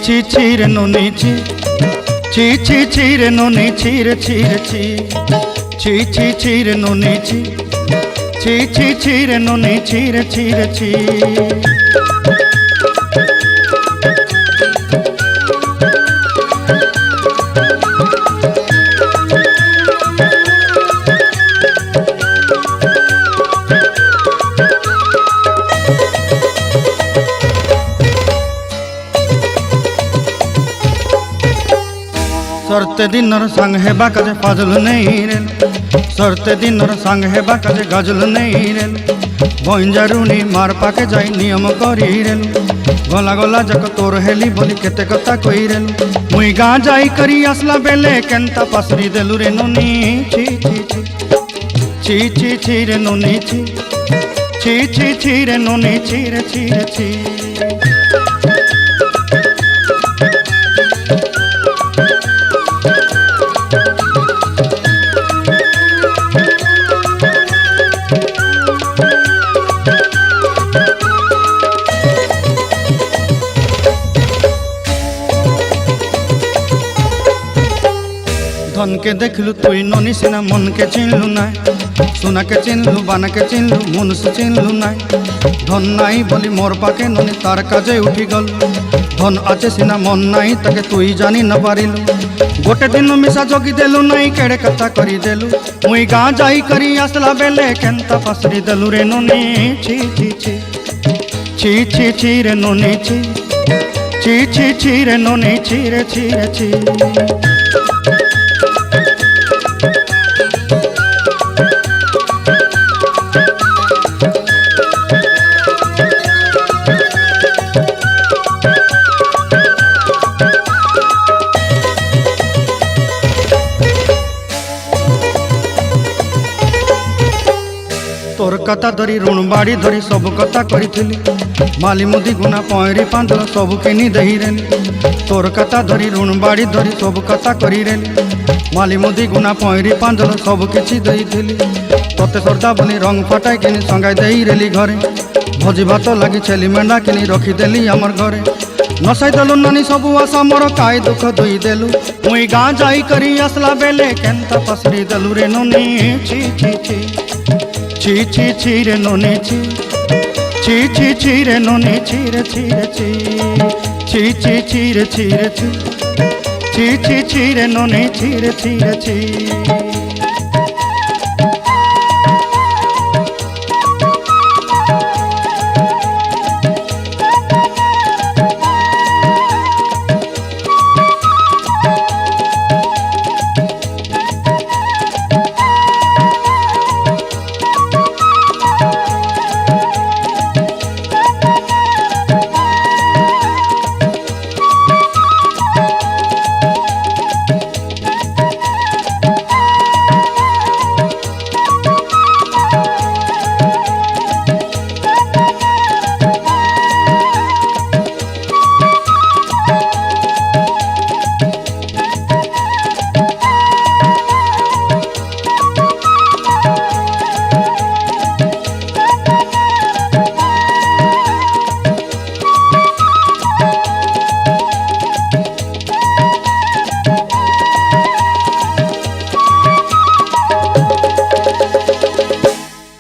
ছি ছি রে নুনি ছি ছি ছি ছি রে নুনি ছি রে ছি রে ছি ছি ছি ছি রে নুনি ছি ছি ছি ছি রে নুনি ছি রে ছি রে ছি। सरते दिनर संग हेबा काजे फाजल नहीं रेल सरते दिनर संग हेबा काजे गजल नहीं रेल बंजारुनी मार पाके जाई नियम करी रेल गला गला जक तोर हेली बोली केते कथा कई रेल मुई गाँ जाई करी आसला बेले केंता पासरी देलु रे नुनी छी छी छी छी छी छी रे नुनी छी छी छी छी रे नुनी छी रे छी रे छी। धन के देखलु तुई ननी सिना मन के चिन्हलु नाय सोना के चिन्हलु बाना के चिन्हलु मुनुष चिन्हलु नाय धन नाई बोली मोर पाके ननी तार काजे उठी गल धन आचे सिना मन नाई ताके तुई जानी न पारिलु गोटे दिन मिसा जोगी देलु नाई केड़े कथा करी देलु मुई गाँ जाई करी आसला बेले केंता पासरी देलु रे ननी छी छी छी छी छी छी रे ननी छी छी छी छी रे ननी छी रे छी रे छी। तोर कथा धरी ऋण बाड़ी धरी सब कथा करी माली मुदी गुना पहरी पांदल सब किनी दही रेली तोर कथा धरी ऋण बाड़ी धरी सब कथा करी रेली माली मुदी गुना पहरी पांदल सब किछि दही थी तोते सरदा बोली रंग फटाई किनी संगाई दही रेली घरे भोजी भात लगी छेली मेंढा किनी रखीदेली आमर घरे नसाई देलु नानी सबू आशा मोर काय दुख दुई देलु मुई गाँ जाई करी आसला बेले केंता पसरी देलु रे ननी छी छी छी छी छी छी रे ननी छी छी छी छी रे ननी छी रे छी रे छी छी छी छी रे छी रे छी छी छी छी रे ननी छी रे छी रे छी।